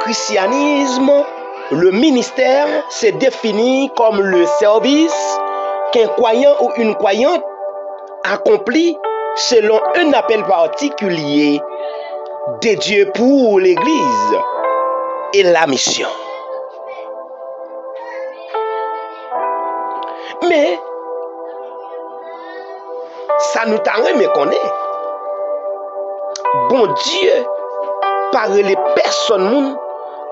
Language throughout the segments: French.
christianisme, le ministère se définit comme le service qu'un croyant ou une croyante accomplit selon un appel particulier de Dieu pour l'Église et la mission. Mais ça nous t'arrête mais qu'on est. Bon Dieu parle les personnes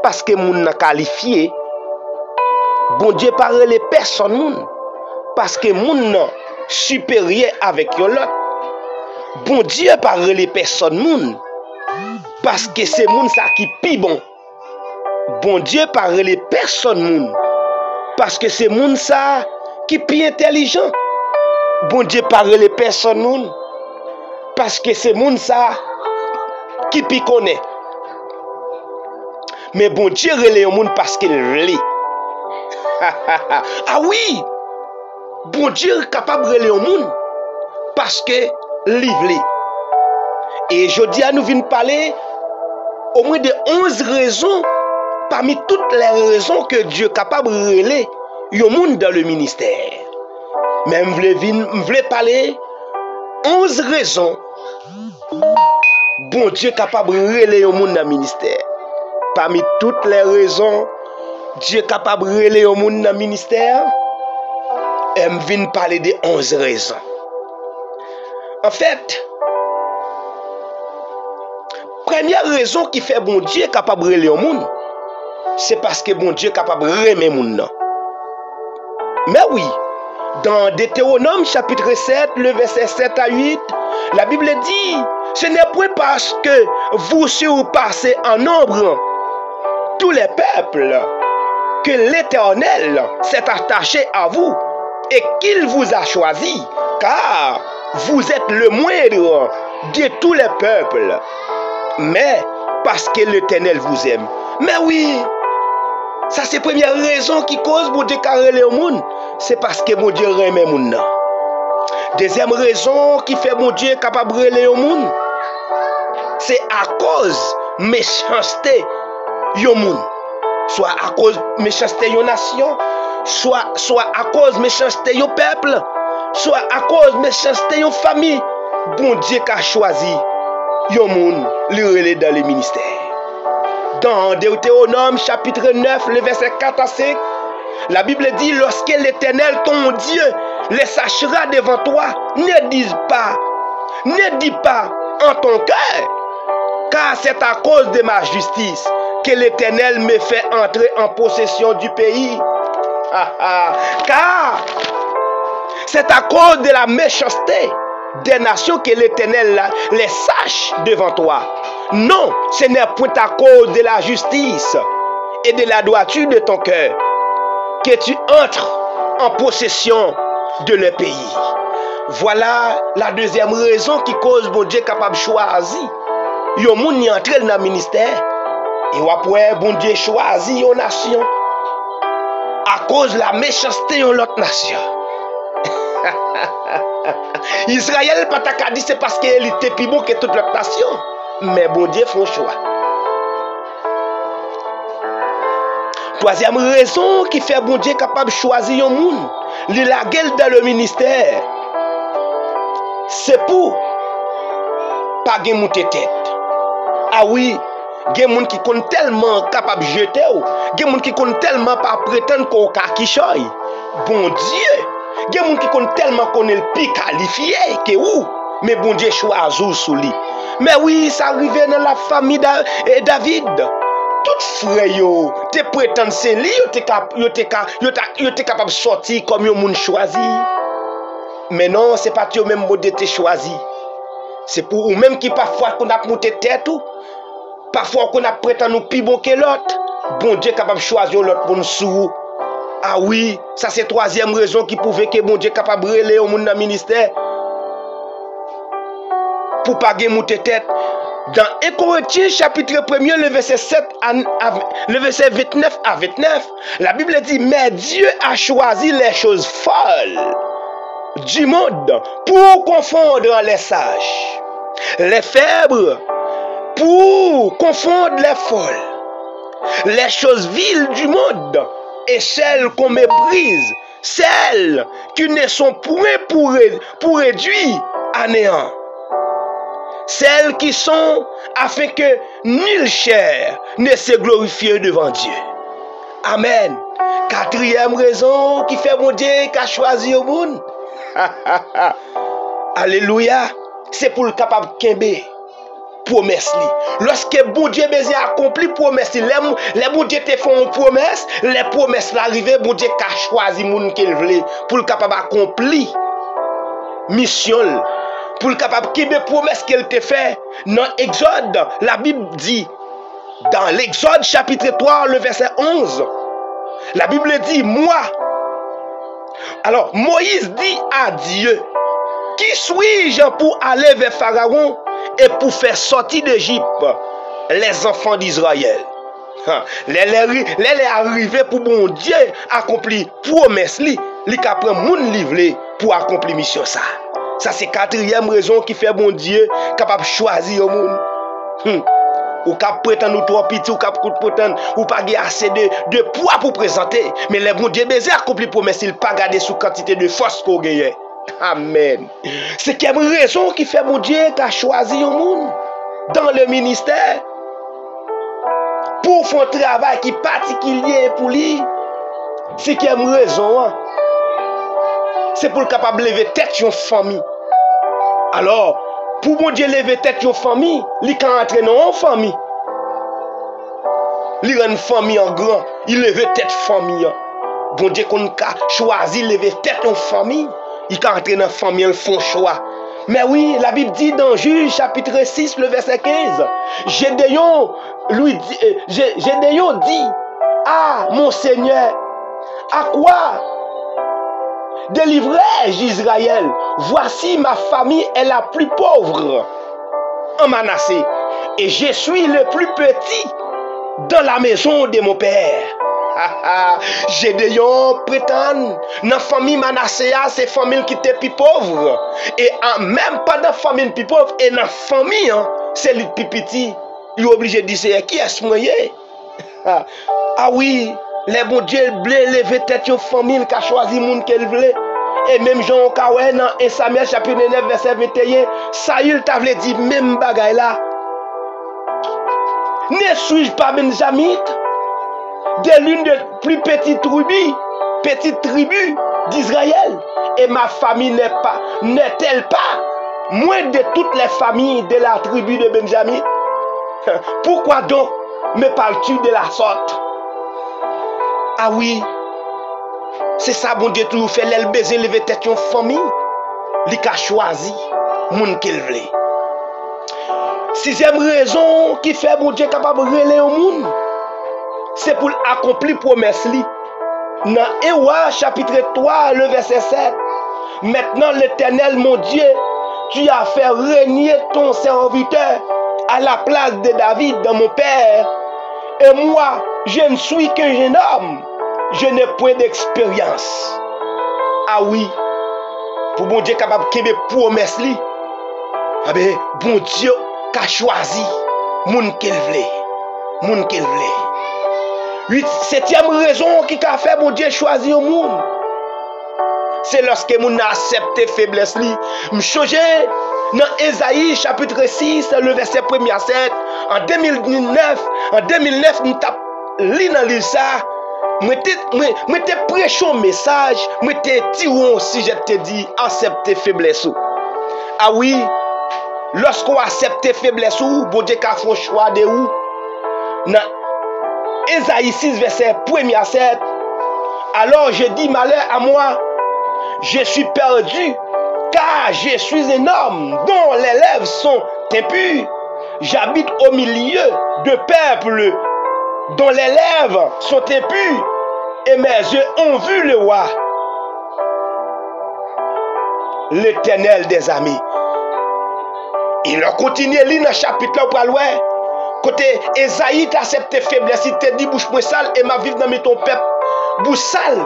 parce que moun n'a qualifié. Bon Dieu parle les personnes parce que moun n'a supérieur avec l'autre. Bon Dieu parle les personnes parce que c'est moun ça qui pi bon. Bon Dieu parle les personnes parce que c'est moun ça qui pi intelligent. Bon Dieu parle les personnes parce que c'est moun ça qui pi connaît. Mais bon Dieu relève le monde parce qu'il relève. Ah oui, bon Dieu est capable de relayer le monde parce que livre. Et je dis à nous venir parler au moins de 11 raisons parmi toutes les raisons que Dieu est capable de relayer le monde dans le ministère. Mais je voulais parler 11 raisons bon Dieu est capable de relayer le monde dans le ministère. Parmi toutes les raisons, Dieu est capable de relayer le monde dans le ministère. Et je viens parler de 11 raisons. En fait, première raison qui fait bon Dieu est capable de relayer le monde, c'est parce que bon Dieu est capable de relayer le monde. Mais oui, dans Deutéronome chapitre 7, le verset 7 à 8, la Bible dit, ce n'est point parce que vous surpassez en nombre tous les peuples que l'Éternel s'est attaché à vous et qu'il vous a choisi, car vous êtes le moindre de tous les peuples, mais parce que l'Éternel vous aime. Mais oui, ça c'est la première raison qui cause mon Dieu carrer le monde, c'est parce que mon Dieu aime le monde. Deuxième raison qui fait mon Dieu capable de relayer le monde, c'est à cause méchanceté yo monde, soit à cause méchanceté yo nation, soit à cause méchanceté yo peuple, soit à cause méchanceté yo famille. Bon Dieu qui a choisi yo monde le relayer dans le ministère. Dans Deutéronome chapitre 9 le verset 4 à 5, la Bible dit, lorsque l'Éternel ton Dieu les sachera devant toi, ne dis pas en ton cœur, car c'est à cause de ma justice que l'Éternel me fait entrer en possession du pays. Car c'est à cause de la méchanceté des nations que l'Éternel les sache devant toi. Non, ce n'est point à cause de la justice et de la droiture de ton cœur que tu entres en possession de le pays. Voilà la deuxième raison qui cause bon Dieu capable de choisir. Yon moun y entre dans le ministère et après bon Dieu choisit une nation à cause de la méchanceté de l'autre nation. Israël pas ta dit c'est parce qu'il était plus bon que toute l'autre nation, mais bon Dieu fait un choix. Troisième raison qui fait bon Dieu capable de choisir un monde, il la gueule dans le ministère, c'est pour pas gagner monter tête. Ah oui, il y a des gens qui sont tellement capables de jeter, il y a des gens qui sont tellement pas prétendre qu'on a kichoy. Bon Dieu, il y a des gens qui sont tellement qu'on est le plus qualifié que ou, mais bon Dieu choisit sous lui. Mais oui, ça arrive dans la famille de David. Tout frère yo, te prétendre c'est lui, yo te capable de sortir comme yo moun choisi. Mais non, c'est pas toi même mode te choisi. C'est pour ou même qui parfois qu'on a monté tête ou parfois qu'on a prétendre nous plus bon que l'autre. Bon Dieu capable de choisir l'autre pour nous sous. Ah oui, ça c'est troisième raison qui prouve que bon Dieu capable de relayer au monde dans le ministère. Pour pas gagner monter tête. Dans 1 Corinthiens chapitre 1er, le verset 29 à 29, la Bible dit, mais Dieu a choisi les choses folles du monde pour confondre les sages, les faibles pour confondre les folles, les choses viles du monde et celles qu'on méprise, celles qui ne sont point pour réduire à néant. Celles qui sont afin que nulle chair ne se glorifie devant Dieu. Amen. Quatrième raison qui fait mon Dieu qu'a choisi au monde. Alléluia. C'est pour le capable de promesse. Lorsque bon Dieu a accompli promesse, les bon Dieu te font une promesse, les promesses l'arrivée, bon Dieu a choisi moun qu'il voulait pour le capable accomplir mission, pour le capable de promesse qu'elle te fait. Dans Exode, la Bible dit, dans l'Exode chapitre 3, le verset 11, la Bible dit, moi. Alors, Moïse dit à Dieu, qui suis-je pour aller vers Pharaon et pour faire sortir d'Égypte les enfants d'Israël? Les arrivés pour bon Dieu accomplir promesse li prend moun livre pour accomplir mission ça. Ça c'est quatrième raison qui fait bon Dieu capable choisir au monde. Ou cap prétendre ou trop petit ou cap prétendre ou pas assez de poids pour présenter, mais les bon Dieu baiser accomplir promesse, il pas garder sous quantité de force qu'on gagne. Amen. C'est quelle raison qui fait mon Dieu qu'a choisi au monde dans le ministère pour faire un travail qui est particulier pour lui. C'est quelle raison. C'est pour le capable de lever tête une famille. Alors, pour mon Dieu lever tête une famille, il peut entrer dans une famille. Il rend une famille en grand, il leve tête famille. Bon Dieu qu'on a choisi lever tête en famille. Il peut entrer dans la famille, ils font choix. Mais oui, la Bible dit dans Juge chapitre 6, le verset 15, Gédéon dit, ah mon Seigneur, à quoi délivrai-je Israël? Voici ma famille est la plus pauvre en Manassé, et je suis le plus petit dans la maison de mon père. Gédéon prétend dans la famille Manassé, c'est la famille qui était plus pauvre. Et même pas dans la famille plus pauvre, et dans la famille, c'est le plus petit. Il est obligé de dire qui est-ce moyen? Ah oui, les bon Dieu voulaient lever tête une famille qui a choisi le monde qu'elle voulait. Et même Jean Kawé dans 1 Samuel chapitre 9 verset 21, Saül t'avait dit même bagaille là. Ne suis-je pas benjamite de l'une des plus petites tribus d'Israël, et ma famille n'est-elle pas moins de toutes les familles de la tribu de Benjamin? Pourquoi donc me parles-tu de la sorte? Ah oui, c'est ça bon Dieu toujours fait, l'elle baiser lever tête une famille, il a choisi moun qu'elle voulait. Sixième raison qui fait bon Dieu capable de relayer au monde, c'est pour accomplir promesse li. Dans Ewa chapitre 3 le verset 7, maintenant l'Éternel mon Dieu, tu as fait régner ton serviteur à la place de David dans mon père, et moi je ne suis qu'un jeune homme, je n'ai point d'expérience. Ah oui, pour bon Dieu capable de promesse li, ah ben bon Dieu qu'a choisi moun qu'elle voulait, Septième raison qui a fait mon Dieu choisir au monde, c'est lorsque moun a accepté faiblesse li. M'changer dans Ésaïe chapitre 6 le verset 1 à 7. En 2009 nous t'a li dans livre ça, moi te prêché un message, moi te tiré si je te dis accepter faiblesse. Ah oui, lorsqu'on accepte faiblesse ou bon Dieu a fait choix de ou dans Ésaïe 6 verset 1 à 7. Alors je dis malheur à moi, je suis perdu, car je suis un homme dont les lèvres sont impures. J'habite au milieu de peuples dont les lèvres sont impures, et mes yeux ont vu le roi, l'Éternel des armées. Il a continué dans le chapitre là pour aller. Côté Esaïe t'a accepté faiblesse, il t'a dit bouche moins sale et ma vivre dans ton peuple bouche sale.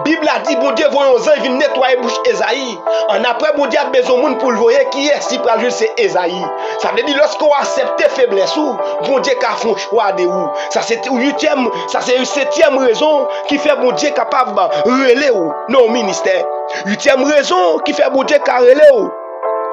Bible a dit bon Dieu voyons ange vient nettoyer bouche Esaïe. En après bon Dieu a besoin monde pour le voir qui est si pour c'est Esaïe. Ça veut dire lorsqu'on accepte faiblesse ou bon Dieu a fait un choix de ou. Ça c'est huitième, ça c'est septième raison qui fait bon Dieu capable de relayer ou non ministère. Huitième raison qui fait bon Dieu relayer ou.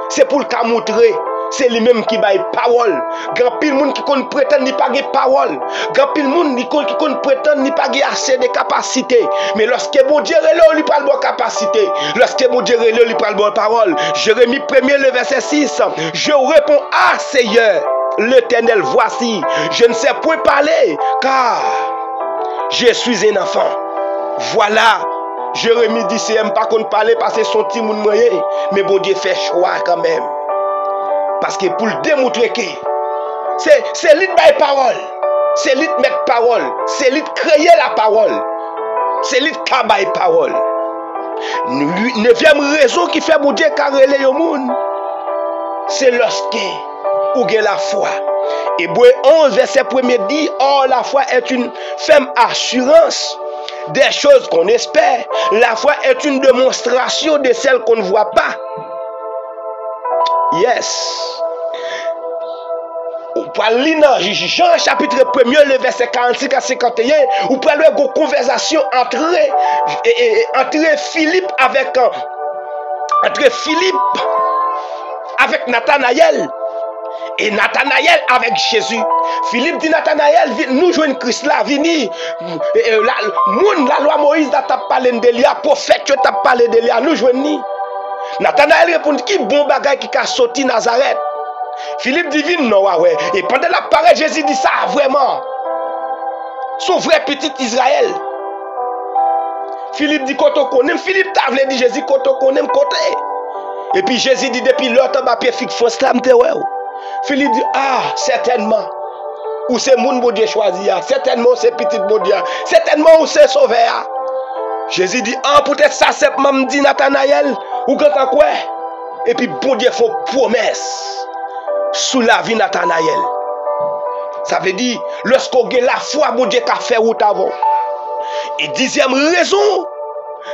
C'est pour le montrer. C'est lui-même qui baille parole. Grand pile monde qui connaît prétend ni pas de parole. Grand pile monde qui connaît prétend ni pas assez de capacité. Mais lorsque bon Dieu relève, lui parle bonne capacité. Lorsque bon Dieu relève, lui parle bonne parole. Jérémie 1er le verset 6. Je réponds à Seigneur, l'Éternel, voici. Je ne sais point parler, car je suis un enfant. Voilà. Jérémie dit c'est pas qu'on parler parce que son petit monde moyen. Mais bon Dieu fait choix quand même. Parce que pour le démontrer que c'est lui qui parole, c'est lui qui met parole, c'est lui qui créer la parole, c'est lui qui baille parole. Neuvième raison qui fait mon Dieu carreler le monde, c'est lorsque vous avez la foi. Hébreux 11 verset 1er dit, or la foi est une ferme assurance des choses qu'on espère. La foi est une démonstration de celles qu'on ne voit pas. Yes. Ou pouvez lire dans Jean chapitre 1er, le verset 46 à 51, ou pouvez lire une conversation entre Philippe avec Nathanaël et Nathanaël avec Jésus. Philippe dit Nathanaël, nous jouons Christ là, vini. La loi Moïse t'a parlé de lui, prophète t'a parlé de lui, nous jouons. Nathanaël répond qui bon bagay qui a sorti Nazareth. Philippe dit non ouais. Et pendant la parole Jésus dit ça vraiment. Son vrai petit Israël. Philippe dit quand on connaît, Philippe t'a voulu dire Jésus quand on connaît côté. Et puis Jésus dit depuis l'autre ma pied fixe fausse là m'te ouais. Philippe dit ah certainement. Ou c'est moun bon Dieu choisi, certainement c'est petit bon Dieu, certainement ou c'est sauvé. Jésus dit ah peut-être ça c'est même dit Nathanaël ou quand quoi. Et puis bon Dieu fait promesse sous la vie Nathanaël. Ça veut dire lorsqu'on a la foi bon Dieu a fait route avant. Et dixième raison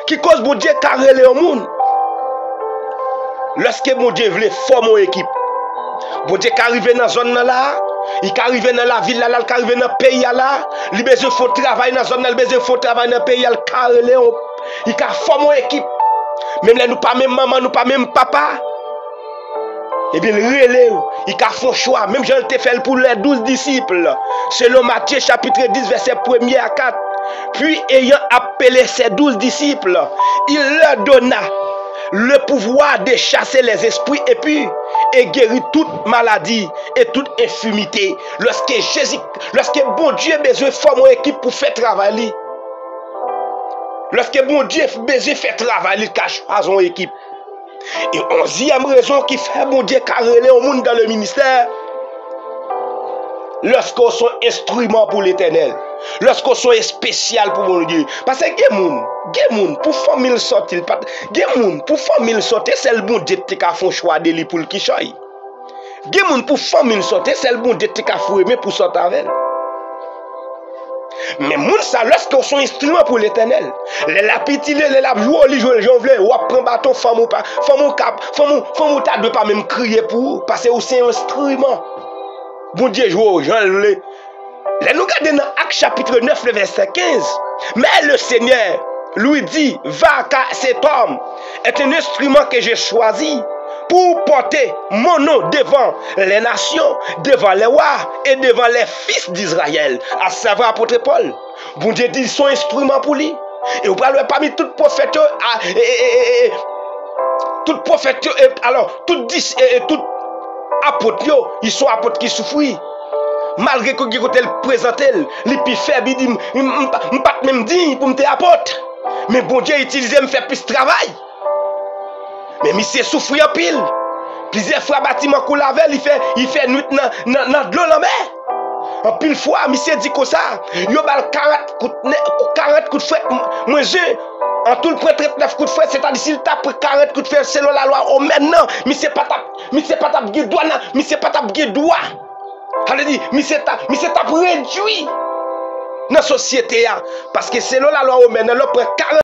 qui cause bon Dieu a relé au monde. Lorsque bon Dieu voulait former une équipe. Bon Dieu qui arrive dans la zone là, il arrive dans la ville là, il arrive dans le pays là, il besoin de faire travail dans la zone là, il besoin de faire travail dans le pays là, il a formé une équipe. Même là, nous pas même maman, nous pas même papa. Et bien, il relève, il a fait un choix. Même Jean le fait pour les 12 disciples. Selon Matthieu chapitre 10, verset 1er à 4. Puis, ayant appelé ses 12 disciples, il leur donna le pouvoir de chasser les esprits et puis et guérir toute maladie et toute infirmité. Lorsque bon Dieu a besoin de former une équipe pour faire travailler. Lorsque bon Dieu a besoin de faire travailler, il cache son équipe. Et onzième raison qui fait bon Dieu carreler au monde dans le ministère. Lorsqu'on sont instruments pour l'Éternel. Lorsqu'on sont spécial pour mon Dieu. Parce que les gens, pour famille sortir, pour famille sortir, c'est le bon Dieu qui a fait un choix de lui pour le kichoy. Les gens, pour famille sortir, c'est le bon Dieu qui a fait pour sortir avec. Mais moun ça lorsqu'on sont instruments pour l'Éternel. Les lapiti les jouer les jouer j'en veux ou prendre bâton femme ou cap femme ta de pas même crier pour parce que c'est un instrument. Bon Dieu joue j'en veux. Les nous regardons dans Actes chapitre 9 le verset 15. Mais le Seigneur lui dit va car cet homme est un instrument que j'ai choisi pour porter mon nom devant les nations, devant les rois et devant les fils d'Israël, à savoir apôtre Paul. Bon Dieu dit son instrument pour lui. Et vous parlez parmi tout prophète, alors tout apôtre, ils sont apôtres qui souffrent. Malgré que vous le présentez, les plus faibles, ils disent, je ne peux pas même dire pour me faire apôtre. Mais bon Dieu utilise me faire plus de travail. Mais monsieur souffre en pile. Plusieurs fois bâtiment qu'on lave, il fait nuit dans de l'eau la mer. En pile fois, monsieur dit comme ça, il y a 40 coups de fouet. Moi je en tout le point 39 coups de fouet, c'est-à-dire s'il tape 40 coups de fouet selon la loi, maintenant, monsieur pas tape doigt, monsieur pas tape doigt. Elle dit, monsieur tape réduit dans la société parce que selon la loi, maintenant, on prend 40